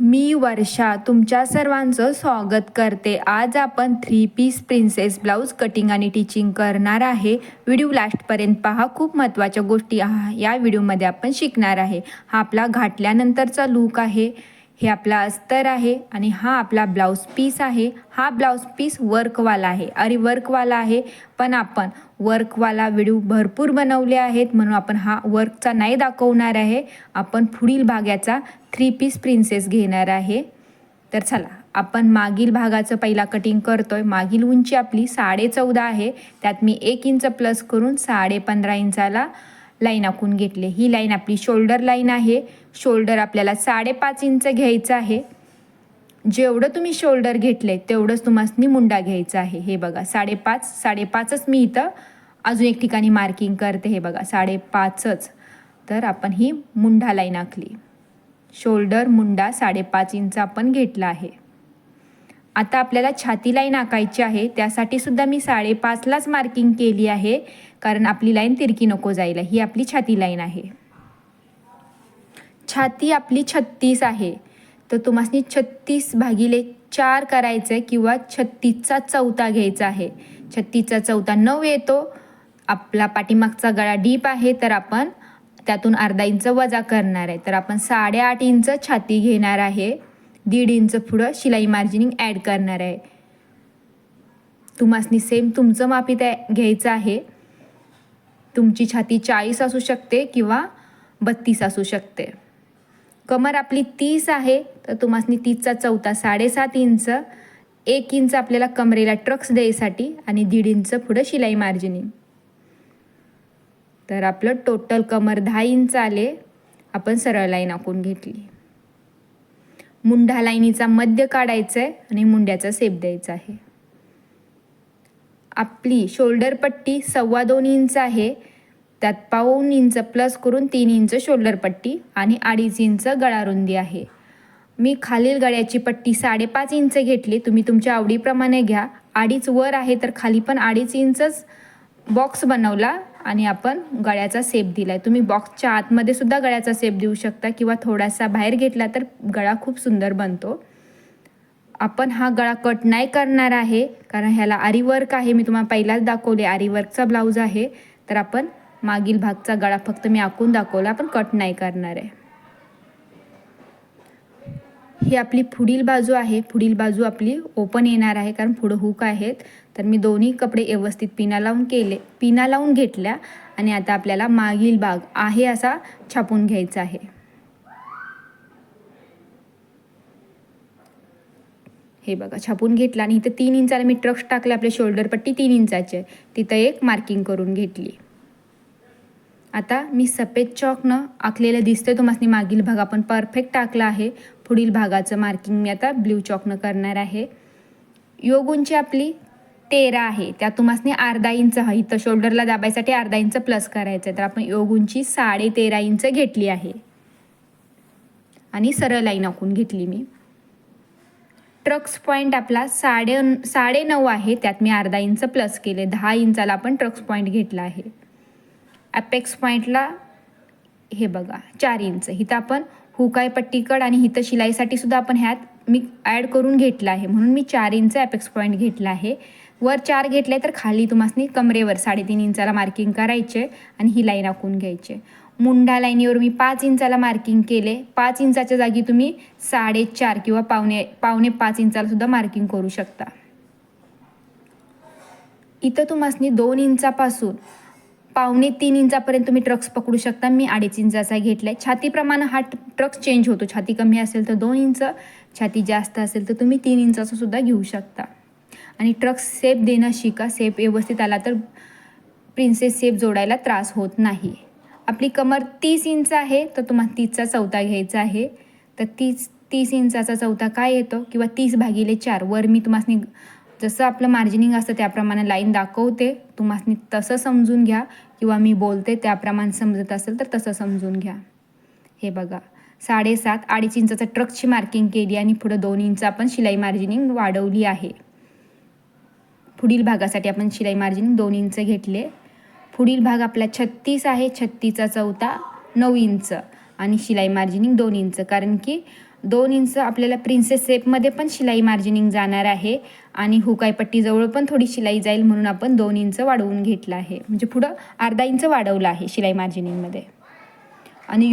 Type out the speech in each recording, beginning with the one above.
मी वर्षा तुमच्या सर्वांचं स्वागत करते. आज आपण 3 पीस प्रिन्सेस ब्लाऊज कटिंग आणि टिचिंग करणार आहे. व्हिडिओ लास्टपर्यंत पहा. खूप महत्त्वाच्या गोष्टी या व्हिडिओमध्ये आपण शिकणार आहे. हा आपला घातल्यानंतरचा लूक आहे, हे आपला अस्तर आहे आणि हा आपला ब्लाऊज पीस आहे. हा ब्लाऊज पीस वर्कवाला आहे. अरे वर्कवाला आहे, पण आपण वर्कवाला व्हिडिओ भरपूर बनवले आहेत म्हणून आपण हा वर्कचा नाही दाखवणार आहे. आपण पुढील भागाचा 3 पीस प्रिन्सेस घेणार आहे. तर चला आपण मागील भागाचं पहिला कटिंग करतोय. मागील उंची आपली 14.5 आहे. त्यात मी 1 इंच प्लस करून 15.5 इंचाला लाईन आखून घेतले. ही लाईन आपली शोल्डर लाईन आहे. शोल्डर आपल्याला 5.5 इंच घ्यायचं आहे. जेवढं तुम्ही शोल्डर घेतले तेवढंच तुम्हाला मुंडा घ्यायचा आहे. हे बघा 5.5च मी इथं अजून एक ठिकाणी मार्किंग करते. हे बघा 5.5च. तर आपण ही मुंडा लाईन आखली. शोल्डर मुंडा 5.5 इंच आपण घेतला आहे. आता आपल्याला छाती लाईन आखायची आहे. त्यासाठी सुद्धा मी 5.5लाच मार्किंग केली आहे, कारण आपली लाईन तिरकी नको जायला. ही आपली छाती लाईन आहे. छाती आपली 36 आहे, तर तुम्हाला 36/4 करायचं आहे किंवा 36चा चौथा घ्यायचा आहे. 36चा चौथा 9 येतो. आपला पाठीमागचा गळा डीप आहे, तर आपण त्यातून अर्धा इंच वजा करणार आहे. तर आपण 8.5 इंच छाती घेणार आहे. 1.5 इंच पुढं शिलाई मार्जिनिंग ॲड करणार आहे. तुम्हाला सेम तुमचं माप इथे घ्यायचं आहे. तुमची छाती 40 असू शकते किंवा 32 असू शकते. कमर आपली 30 आहे, तर तुम्हाला 30चा चौथा 7.5 इंच. 1 इंच आपल्याला कमरेला ट्रक्स द्यायसाठी आणि 1.5 इंच पुढं शिलाई मार्जिनिंग. तर आपलं टोटल कमर 10 इंच आले. आपण सरळ लाईन आखून घेतली. मुंढा लाईनीचा मध्य काढायचा आहे आणि मुंड्याचा शेप द्यायचा आहे. आपली शोल्डर पट्टी 2.25 इंच आहे. त्यात 1.5 इंच प्लस करून 3 इंच शोल्डर पट्टी आणि 2.5 इंच गळा रुंदी आहे. मी खालील गळ्याची पट्टी 5.5 इंच घेतली. तुम्ही तुमच्या आवडीप्रमाणे घ्या. 2.5 वर आहे तर खाली पण 2.5 इंचच बॉक्स बनवला आणि आपण गळ्याचा शेप दिला आहे. तुम्ही बॉक्सच्या आतमध्ये सुद्धा गळ्याचा शेप देऊ शकता किंवा थोडासा बाहेर घेतला तर गळा खूप सुंदर बनतो. आपण हा गळा कट नाही करणार आहे, कारण ह्याला आरी वर्क आहे. मी तुम्हाला पहिलाच दाखवले आरी वर्कचा ब्लाऊज आहे. तर आपण मागील भागचा गळा फक्त मी आखून दाखवला, आपण कट नाही करणार आहे. ही आपली पुढील बाजू आहे. पुढील बाजू आपली ओपन येणार आहे, कारण पुढं हुक आहेत. तर मी दोन्ही कपडे व्यवस्थित पिना लावून घेतल्या आणि आता आपल्याला मागील भाग आहे असा छापून घ्यायचा आहे. हे बघा छापून घेतला आणि इथं 3 इंचाला मी ट्रक्स टाकले. आपले शोल्डर पट्टी 3 इंचाची आहे, तिथं एक मार्किंग करून घेतली. आता मी सफेद चॉकनं आखलेलं दिसतंय तुम्हाला मागील भाग आपण परफेक्ट टाकला आहे. पुढील भागाचं मार्किंग मी आता ब्ल्यू चॉकनं करणार आहे. योग उंची आपली 13 आहे. त्यात तुम्हाला अर्धा इंच आहे. इथं शोल्डरला दाबायसाठी अर्धा इंच प्लस करायचं आहे. तर आपण योग उंची 13.5 इंच घेतली आहे आणि सरळ लाईन आखून घेतली मी. ट्रक्स पॉईंट आपला 9.5 आहे. त्यात मी अर्धा इंच प्लस केले. 10 इंचाला आपण ट्रक्स पॉईंट घेतला आहे. अपेक्स पॉईंटला हे बघा 4 इंच. इथं आपण हुकाय पट्टीकड आणि इथं शिलाईसाठी सुद्धा आपण ह्यात मी ॲड करून घेतला आहे, म्हणून मी 4 इंच अपेक्स पॉईंट घेतला आहे. वर 4 घेतले तर खाली तुम्हाला कमरेवर 3.5 इंचाला मार्किंग करायचे आणि ही लाईन आखून घ्यायचे. मुंडा लाईनीवर मी 5 इंचाला मार्किंग केले. 5 इंचाच्या जागी तुम्ही 4.5 किंवा पावणे 5 इंचाला सुद्धा मार्किंग करू शकता. इथं तुम्हाला 2 इंचापासून 2.25 इंचापर्यंत तुम्ही ट्रक्स पकडू शकता. मी 2.5 इंचाचा घेतलाय. छातीप्रमाणे हा ट्रक्स चेंज होतो. छाती कमी असेल तर 2 इंच, छाती जास्त असेल तर तुम्ही 3 इंचाचा सुद्धा घेऊ शकता. आणि ट्रक्स शेप देणं शिका. शेप व्यवस्थित आला तर प्रिन्सेस शेप जोडायला त्रास होत नाही. आपली कमर 30 इंच आहे, तर तुम्हाला 30चा चौथा घ्यायचा आहे. तर 30 इंचाचा चौथा काय येतो किंवा 30/4 वर मी तुम्हाला जसं आपलं मार्जिनिंग असतं त्याप्रमाणे लाईन दाखवते. तुम्हाला तसं समजून घ्या किंवा मी बोलते त्याप्रमाणे समजत असेल तर तसं समजून घ्या. हे बघा 7.5 2.5 इंचाचा ट्रक्सची मार्किंग केली आणि पुढं 2 इंच आपण शिलाई मार्जिनिंग वाढवली आहे. पुढील भागासाठी आपण शिलाई मार्जिनिंग 2 इंच घेतले. पुढील भाग आपला 36 आहे. 36चा चौथा 9 इंच आणि शिलाई मार्जिनिंग 2 इंच, कारण की 2 इंच आपल्याला प्रिन्सेस शेपमध्ये पण शिलाई मार्जिनिंग जाणार आहे आणि हुकाई पट्टीजवळ पण थोडी शिलाई जाईल म्हणून आपण 2 इंच वाढवून घेतलं आहे, म्हणजे पुढं अर्धा इंच वाढवलं आहे शिलाई मार्जिनिंगमध्ये. आणि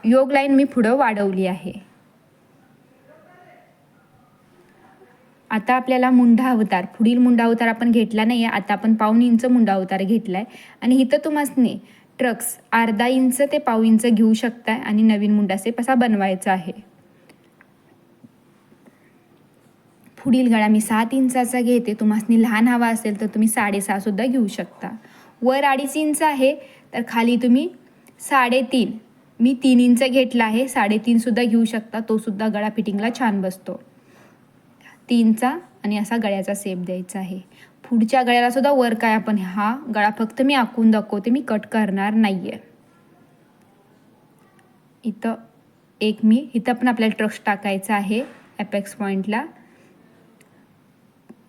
योग लाईन मी पुढं वाढवली आहे. आता आपल्याला मुंढा अवतार, पुढील मुंढा अवतार आपण घेतला नाही आहे, आता आपण 1/2 इंच मुंढा अवतार घेतला आहे. आणि इथं तुम्हाला ट्रक्स अर्धा इंच ते 1/2 इंच घेऊ शकताय आणि नवीन मुंडा शेप असा बनवायचा आहे. पुढील गळा मी 7 इंचाचा घेते. तुम्हाला लहान हवा असेल तर तुम्ही 6.5 सुद्धा घेऊ शकता. वर 2.5 इंच आहे तर खाली तुम्ही 3.5, मी 3 इंच घेतला आहे, 3.5 सुद्धा घेऊ शकता, तो सुद्धा गळा फिटिंगला छान बसतो. 3चा आणि असा गळ्याचा शेप द्यायचा आहे. पुढच्या गळ्याला सुद्धा वर काय आपण हा गळा फक्त मी आखून दाखवते, मी कट करणार नाहीये. इथं पण आपल्याला ट्रक्स टाकायचा आहे एपेक्स पॉइंटला.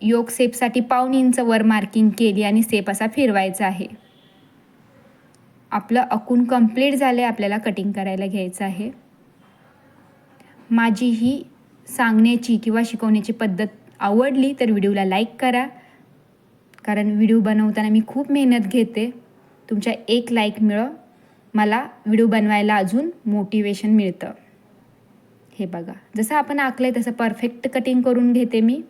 योग शेपसाठी 1/2 इंच वर मार्किंग केली आणि शेप असा फिरवायचा आहे. आपलं आखून कंप्लीट झाले, आपल्याला कटिंग करायला घ्यायचं आहे. माझी ही सांगण्याची किंवा शिकवण्याची पद्धत आवडली तर व्हिडिओला लाईक करा, कारण व्हिडिओ बनवताना मी खूप मेहनत घेते. तुमच्या एक लाईकमुळं मला व्हिडिओ बनवायला अजून मोटिवेशन मिळतं. हे बघा, जसं आपण आखलंय तसं परफेक्ट कटिंग करून घेते मी.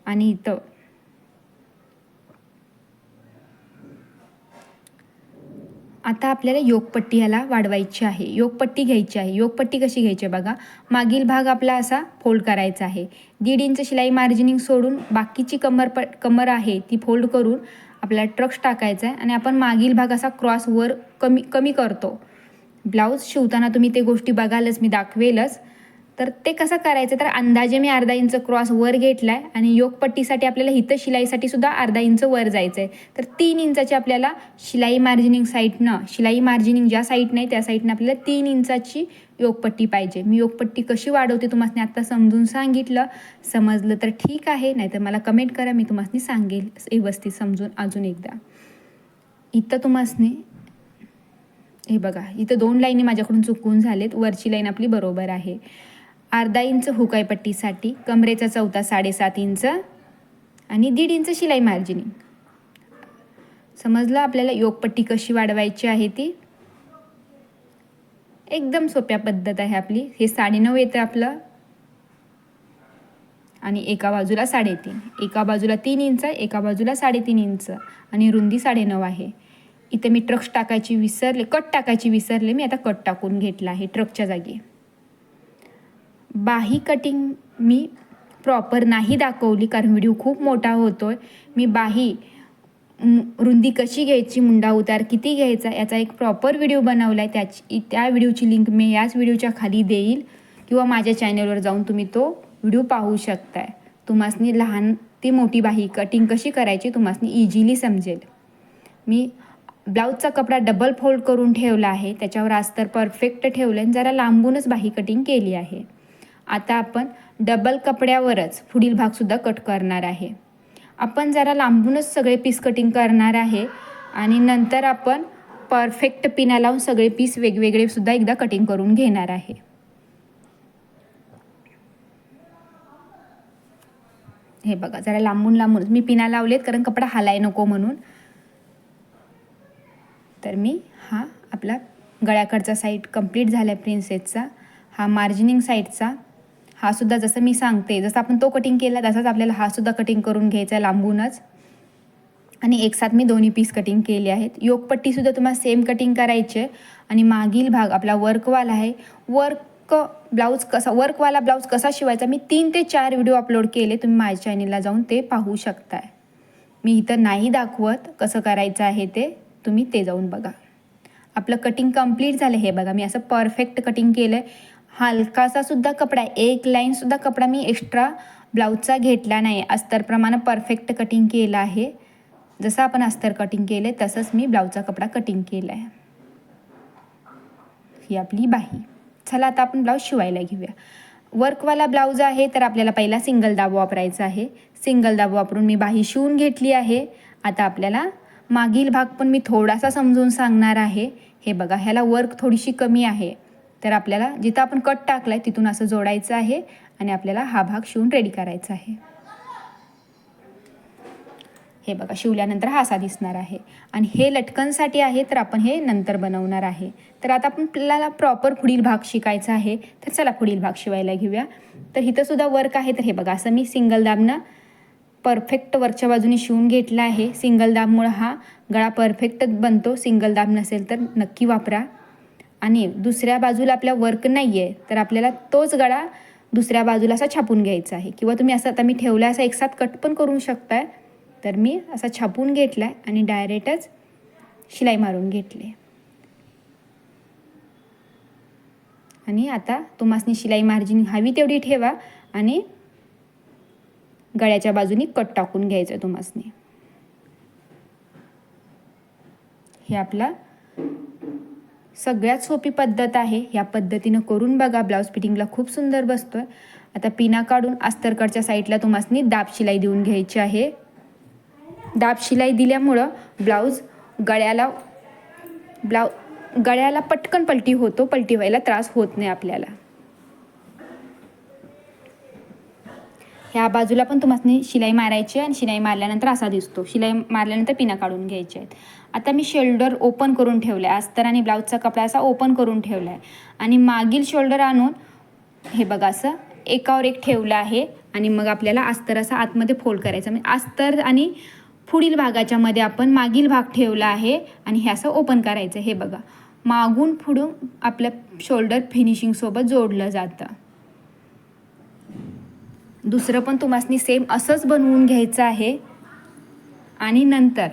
आणि इथं आता आपल्याला योगपट्टी ह्याला वाढवायची आहे, योगपट्टी घ्यायची आहे. योगपट्टी कशी घ्यायची बघा, मागील भाग आपला असा फोल्ड करायचा आहे. 1.5 इंच शिलाई मार्जिनिंग सोडून बाकीची कमर आहे ती फोल्ड करून आपल्याला ट्रक्स टाकायचा आहे आणि आपण मागील भाग असा क्रॉस वर कमी करतो. ब्लाऊज शिवताना तुम्ही ते गोष्टी बघालच, मी दाखवेलच. तर ते कसं करायचं, तर अंदाजे मी अर्धा इंच क्रॉस वर घेतलाय आणि योगपट्टीसाठी आपल्याला इथं शिलाईसाठी सुद्धा अर्धा इंच वर जायचं आहे. तर 3 इंचाची आपल्याला शिलाई मार्जिनिंग ज्या साईड नाही त्या साईडनं आपल्याला 3 इंचाची योगपट्टी पाहिजे. मी योगपट्टी कशी वाढवते तुम्हाला आता समजून सांगितलं. समजलं तर ठीक आहे, नाहीतर मला कमेंट करा, मी तुम्हाला सांगेल व्यवस्थित समजून अजून एकदा. इथं तुम्हाला हे बघा, इथं 2 लाईनी माझ्याकडून चुकून झालेत. वरची लाईन आपली बरोबर आहे. अर्धा इंच हुकाई पट्टीसाठी, कमरेचा चौथा 7.5 इंच आणि 1.5 इंच शिलाई मार्जिनिंग. समजलं आपल्याला योगपट्टी कशी वाढवायची आहे ती. एकदम सोप्या पद्धत आहे आपली. हे 9.5 येतं आपलं आणि एका बाजूला 3.5, एका बाजूला 3 इंच, एका बाजूला 3.5 इंच आणि रुंदी 9.5 आहे. इथे मी कट टाकायची विसरले, मी आता कट टाकून घेतला आहे ट्रकच्या जागी. बाही कटिंग मी प्रॉपर नाही दाखवली कारण व्हिडिओ खूप मोठा होतोय. मी बाही रुंदी कशी घ्यायची, मुंडा उतार किती घ्यायचा याचा एक प्रॉपर व्हिडिओ बनवला आहे. त्या व्हिडिओची लिंक मी याच व्हिडिओच्या खाली देईल किंवा माझ्या चॅनलवर जाऊन तुम्ही तो व्हिडिओ पाहू शकताय. तुम्हाला लहान ते मोठी बाही कटिंग कशी करायची तुम्हाला इझिली समजेल. मी ब्लाऊजचा कपडा डबल फोल्ड करून ठेवला आहे, त्याच्यावर अस्तर परफेक्ट ठेवलं आणि जरा लांबूनच बाही कटिंग केली आहे. आता आपण डबल कपड्यावरच पुढील भागसुद्धा कट करणार आहे. आपण जरा लांबूनच सगळे पीस कटिंग करणार आहे आणि नंतर आपण परफेक्ट पिना लावून सगळे पीस वेगवेगळे सुद्धा एकदा कटिंग करून घेणार आहे. हे बघा, जरा लांबूनच मी पिना लावलेत कारण कपडा हालाय नको म्हणून. तर मी हा आपला गळ्याकडचा साईड कंप्लीट झाला प्रिन्सेसचा. हा मार्जिनिंग साईडचा, हा सुद्धा जसं मी सांगते जसं आपण तो कटिंग केला तसाच आपल्याला हा सुद्धा कटिंग करून घ्यायचा लांबूनच. आणि एकसाथ मी दोन्ही पीस कटिंग केले आहेत. योगपट्टीसुद्धा तुम्हाला सेम कटिंग करायचे. आणि मागील भाग आपला वर्कवाला आहे. वर्कवाला ब्लाऊज कसा शिवायचा मी 3 ते 4 व्हिडिओ अपलोड केले, तुम्ही माझ्या चॅनलला जाऊन ते पाहू शकताय. मी इथं नाही दाखवत कसं करायचं आहे ते, तुम्ही ते जाऊन बघा. आपलं कटिंग कंप्लीट झालं. हे बघा, मी असं परफेक्ट कटिंग केलं आहे. हलकासा सुद्धा कपडा, एक लाईनसुद्धा कपडा मी एक्स्ट्रा ब्लाऊजचा घेतला नाही. अस्तरप्रमाणे परफेक्ट कटिंग केलं आहे. जसं आपण अस्तर कटिंग केलं तसंच मी ब्लाऊजचा कपडा कटिंग केला आहे. ही आपली बाही. चला आता आपण ब्लाऊज शिवायला घेऊया. वर्कवाला ब्लाऊज आहे तर आपल्याला पहिला सिंगल दाब वापरायचा आहे. सिंगल दाब वापरून मी बाही शिवून घेतली आहे. आता आपल्याला मागील भाग पण मी थोडासा समजून सांगणार आहे. हे बघा, ह्याला वर्क थोडीशी कमी आहे तर आपल्याला जिथं आपण कट टाकला आहे तिथून असं जोडायचं आहे आणि आपल्याला हा भाग शिवून रेडी करायचा आहे. हे बघा, शिवल्यानंतर हा असा दिसणार आहे. आणि हे लटकनसाठी आहे, तर आपण हे नंतर बनवणार आहे. तर आता आपल्याला प्रॉपर पुढील भाग शिकायचा आहे. तर चला पुढील भाग शिवायला घेऊया. तर इथं सुद्धा वर्क आहे. तर हे बघा, असं मी सिंगल दाबनं परफेक्ट वरच्या बाजूने शिवून घेतला आहे. सिंगल दाबमुळे हा गळा परफेक्ट बनतो. सिंगल दाब नसेल तर नक्की वापरा. आणि दुसऱ्या बाजूला आपल्या वर्क नाही आहे, तर आपल्याला तोच गळा दुसऱ्या बाजूला असा छापून घ्यायचा आहे. किंवा तुम्ही असं, आता मी ठेवला असा एक साथ कट पण करू शकताय. तर मी असा छापून घेतला आहे आणि डायरेक्टच शिलाई मारून घेतली. आणि आता तुम्हासनी शिलाई मार्जिन हवी तेवढी ठेवा आणि गळ्याच्या बाजूनी कट टाकून घ्यायचं तुम्हासनी. हे आपला सगळ्यात सोपी पद्धत आहे. या पद्धतीनं करून बघा, ब्लाऊज फिटिंगला खूप सुंदर बसतोय. आता पिना काढून अस्तरकडच्या साईडला तुम्हासनी दाब शिलाई देऊन घ्यायची आहे. दाब शिलाई दिल्यामुळं गळ्याला पटकन पलटी होतो. पलटी व्हायला त्रास होत नाही आपल्याला. ह्या बाजूला पण तुम्हासनी शिलाई मारायची आणि शिलाई मारल्यानंतर असा दिसतो. शिलाई मारल्यानंतर पिना काढून घ्यायचे आहेत. आता मी शोल्डर ओपन करून ठेवला आहे. अस्तर आणि ब्लाऊजचा कपडा असा ओपन करून ठेवला आहे आणि मागील शोल्डर आणून हे बघा असं एकावर एक ठेवलं आहे. आणि मग आपल्याला अस्तर असा आतमध्ये फोल्ड करायचा. म्हणजे अस्तर आणि पुढील भागाच्या मध्ये आपण मागील भाग ठेवला आहे आणि हे असं ओपन करायचं. हे बघा, मागून पुढून आपल्या शोल्डर फिनिशिंगसोबत जोडलं जातं. दुसरं पण तुम्हासनी सेम असंच बनवून घ्यायचं आहे. आणि नंतर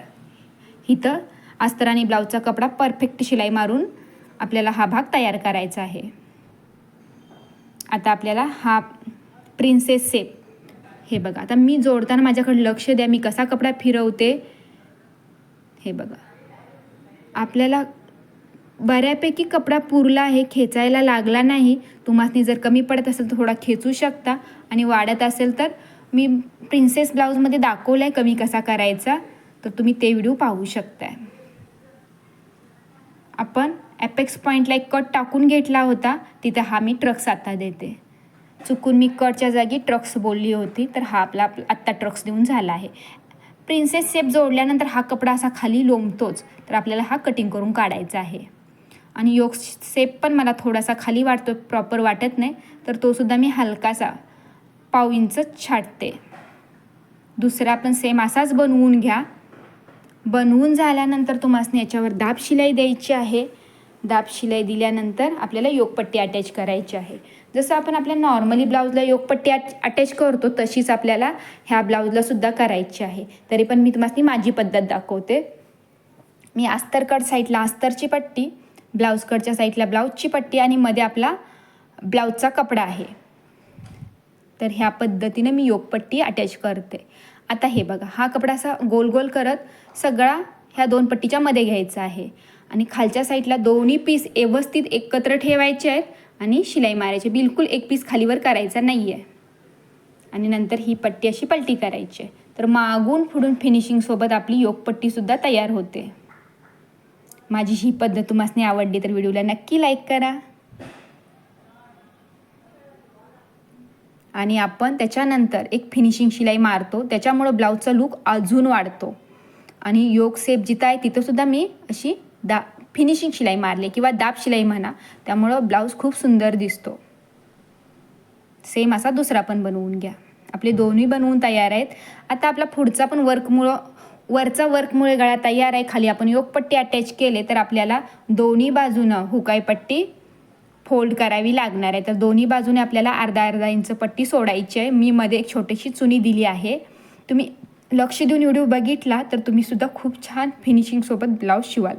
इथं अस्तर आणि ब्लाऊजचा कपडा परफेक्ट शिलाई मारून आपल्याला हा भाग तयार करायचा आहे. आता आपल्याला हा प्रिन्सेस शेप, हे बघा, आता मी जोडताना माझ्याकडे लक्ष द्या, मी कसा कपडा फिरवते. हे बघा, आपल्याला बऱ्यापैकी कपडा पुरला आहे, खेचायला लागला नाही. तुम्हासनी जर कमी पडत असेल तर थोडा खेचू शकता आणि वाढत असेल तर मी प्रिन्सेस ब्लाऊजमध्ये दाखवला आहे कमी कसा करायचा, तर तुम्ही ते व्हिडिओ पाहू शकताय. आपण ॲपेक्स पॉईंटला एक कट टाकून घेतला होता, तिथं हा मी ट्रक्स आता देते. चुकून मी कटच्या जागी ट्रक्स बोलली होती, तर हा आपला आत्ता ट्रक्स देऊन झाला आहे. प्रिन्सेस शेप जोडल्यानंतर हा कपडा असा खाली लोंबतोच, तर आपल्याला हा कटिंग करून काढायचा आहे. आणि योक शेप पण मला थोडासा खाली वाटतो, प्रॉपर वाटत नाही, तर तो सुद्धा मी हलकासा 1/2 इंच छाटते. दुसरा पण सेम असाच बनवून घ्या. बनवून झाल्यानंतर तुम्हाला याच्यावर दाब शिलाई द्यायची आहे. दाब शिलाई दिल्यानंतर आपल्याला योकपट्टी अटॅच करायची आहे. जसं आपण आपल्या नॉर्मली ब्लाऊजला योकपट्टी अटॅच करतो तशीच आपल्याला ह्या ब्लाऊजला सुद्धा करायची आहे. तरी पण मी तुम्हाला माझी पद्धत दाखवते. मी अस्तरकट साईडला अस्तरची पट्टी, ब्लाऊज कटच्या साईडला ब्लाऊजची पट्टी आणि मध्ये आपला ब्लाऊजचा कपडा आहे. तर ह्या पद्धतीने मी योकपट्टी अटॅच करते. आता हे बघा, हा कपडा असा गोल गोल करत सगळा ह्या 2 पट्टीच्या मध्ये घ्यायचा आहे आणि खालच्या साईडला दोन्ही पीस व्यवस्थित एकत्र ठेवायचे आहेत आणि शिलाई मारायची. बिलकुल एक पीस खालीवर करायचा नाही आहे. आणि नंतर ही पट्टी अशी पलटी करायची. तर मागून पुढून फिनिशिंगसोबत आपली योकपट्टीसुद्धा तयार होते. माझी ही पद्धत तुम्हाला आवडली तर व्हिडिओला नक्की लाईक करा. आणि आपण त्याच्यानंतर एक फिनिशिंग शिलाई मारतो, त्याच्यामुळं ब्लाऊजचा लूक अजून वाढतो. आणि योक शेप जिथं आहे तिथंसुद्धा मी अशी फिनिशिंग शिलाई मारली किंवा दाब शिलाई म्हणा, त्यामुळं ब्लाऊज खूप सुंदर दिसतो. सेम असा दुसरा पण बनवून घ्या. आपले दोन्ही बनवून तयार आहेत. आता आपला पुढचा पण वरचा वर्कमुळे गळा तयार आहे. खाली आपण योकपट्टी अटॅच केले तर आपल्याला दोन्ही बाजूनं हुकाई पट्टी फोल्ड करावी लागणार आहे. तर दोन्ही बाजूने आपल्याला अर्धा इंच पट्टी सोडायची आहे. मी मध्ये एक छोटीशी चुनी दिली आहे. तुम्ही लक्ष देऊन व्हिडिओ बघितला तर तुम्ही सुद्धा खूप छान फिनिशिंगसोबत ब्लाऊज शिवाल.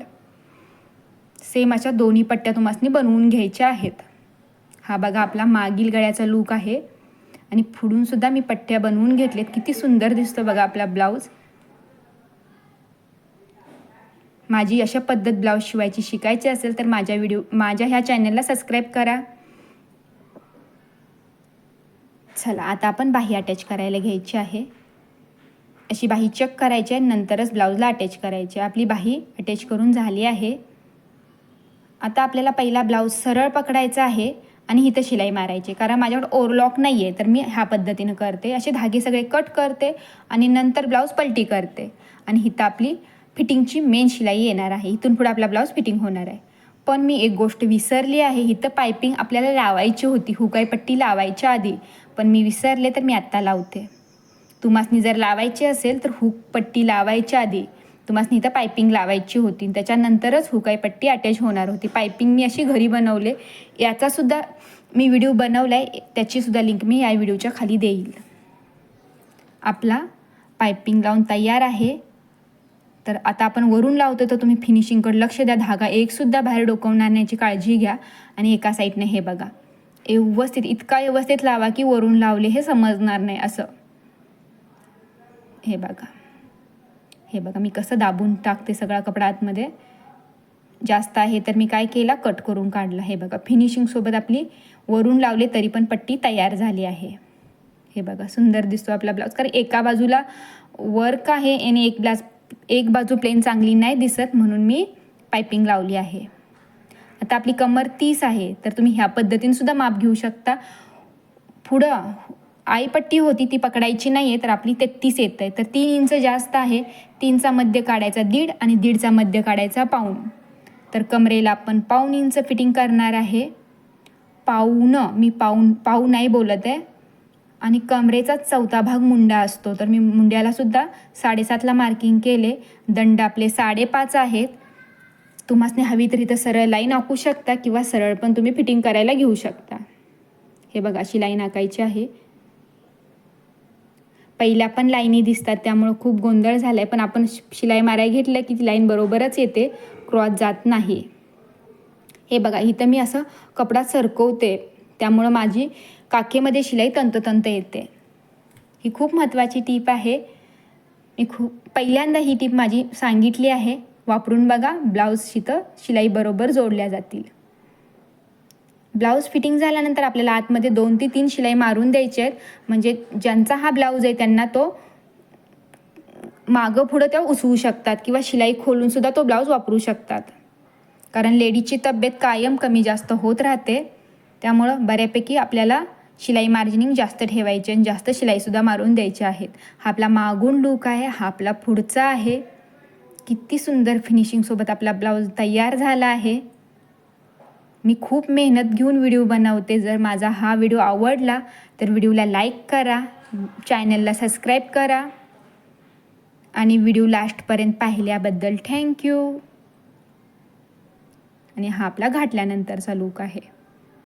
सेम अशा दोन्ही पट्ट्या तुम्हाला बनवून घ्यायच्या आहेत. हा बघा आपला मागील गळ्याचा लूक आहे आणि पुढून सुद्धा मी पट्ट्या बनवून घेतलेत. किती सुंदर दिसतो बघा आपला ब्लाऊज. माझी अशा पद्धत ब्लाऊज शिवायची शिकायची असेल तर माझ्या ह्या चॅनलला सबस्क्राईब करा. चला आता आपण बाही अटॅच करायला घ्यायची आहे. अशी बाही चेक करायची आहे, नंतरच ब्लाऊजला अटॅच करायची. आपली बाही अटॅच करून झाली आहे. आता आपल्याला पहिला ब्लाऊज सरळ पकडायचा आहे आणि इथं शिलाई मारायची, कारण माझ्याकडे ओव्हरलॉक नाही आहे तर मी ह्या पद्धतीनं करते. असे धागे सगळे कट करते आणि नंतर ब्लाऊज पलटी करते आणि इथं आपली फिटिंगची मेन शिलाई येणार आहे. इथून पुढे आपला ब्लाऊज फिटिंग होणार आहे. पण मी एक गोष्ट विसरली आहे, इथं पायपिंग आपल्याला लावायची होती हुकाई पट्टी लावायच्या आधी, पण मी विसरले तर मी आत्ता लावते. तुम्हासनी जर लावायची असेल तर हुक पट्टी लावायच्या आधी तुम्हासनी इथं पायपिंग लावायची होती, त्याच्यानंतरच हुकाई पट्टी अटॅच होणार होती. पायपिंग मी अशी घरी बनवले, याचासुद्धा मी व्हिडिओ बनवला आहे, त्याचीसुद्धा लिंक मी या व्हिडिओच्या खाली देईल. आपला पायपिंग लावून तयार आहे. तर आता आपण वरून लावतो तर तुम्ही फिनिशिंगकडे लक्ष द्या. धागा एकसुद्धा बाहेर डोकवणार नाहीची काळजी घ्या. आणि एका साईडने हे बघा, व्यवस्थित इतका व्यवस्थित लावा की वरून लावले हे समजणार नाही असं. हे बघा, हे बघा मी कसं दाबून टाकते सगळा कपडा आतमध्ये. जास्त आहे तर मी काय केला, कट करून काढला. हे बघा, फिनिशिंगसोबत आपली वरून लावले तरी पण पट्टी तयार झाली आहे. हे बघा, सुंदर दिसतो आपला ब्लाऊज, कारण एका बाजूला वर्क आहे आणि एक बाजू प्लेन चांगली नाही दिसत, म्हणून मी पायपिंग लावली आहे. आता आपली कमर 30 आहे तर तुम्ही ह्या पद्धतीने सुद्धा माप घेऊ शकता. पुढं आईपट्टी होती ती पकडायची नाही आहे तर आपली 33 येत आहे, तर 3 इंच जास्त आहे. 3चा मध्य काढायचा 1.5 आणि 1.5चा मध्य काढायचा 1.5. तर कमरेला आपण 1.5 इंच फिटिंग करणार आहे. मी पाऊण नाही बोलत आहे. आणि कमरेचा चौथा भाग मुंडा असतो, तर मी मुंड्याला सुद्धा 7.5ला मार्किंग केले. दंड आपले 5.5 आहेत. तुम्हासने हवी तर इथं सरळ लाईन आखू शकता किंवा सरळ पण तुम्ही फिटिंग करायला घेऊ शकता. हे बघा, अशी लाईन आखायची आहे. पहिल्या पण लाईनी दिसतात त्यामुळं खूप गोंधळ झाला आहे, पण आपण शिलाई मारायला घेतलं की ती लाईन बरोबरच येते, क्रॉस जात नाही. हे बघा, इथं मी असं कपडा सरकवते त्यामुळं माझी काखेमध्ये शिलाई तंतोतंत येते. ही खूप महत्त्वाची टीप आहे. मी पहिल्यांदा ही टीप माझी सांगितली आहे, वापरून बघा. ब्लाऊज इथं शिलाई बरोबर जोडल्या जातील. ब्लाऊज फिटिंग झाल्यानंतर आपल्याला आतमध्ये 2 ते 3 शिलाई मारून द्यायचे आहेत, म्हणजे ज्यांचा हा ब्लाऊज आहे त्यांना तो मागं पुढं त्या उसवू शकतात किंवा शिलाई खोलून सुद्धा तो ब्लाऊज वापरू शकतात. कारण लेडीजची तब्येत कायम कमी जास्त होत राहते, त्यामुळं बऱ्यापैकी आपल्याला शिलाई मार्जिनिंग जास्त ठेवायची आणि जास्त शिलाईसुद्धा मारून द्यायची आहेत. हा आपला मागून लूक आहे, हा आपला पुढचा आहे. किती सुंदर फिनिशिंगसोबत आपला ब्लाऊज तयार झाला आहे. मी खूप मेहनत घेऊन व्हिडिओ बनवते. जर माझा हा व्हिडिओ आवडला तर व्हिडिओला लाईक करा, चॅनलला सबस्क्राईब करा आणि व्हिडिओ लास्टपर्यंत पाहिल्याबद्दल थँक्यू. आणि हा आपला घातल्यानंतरचा लूक आहे.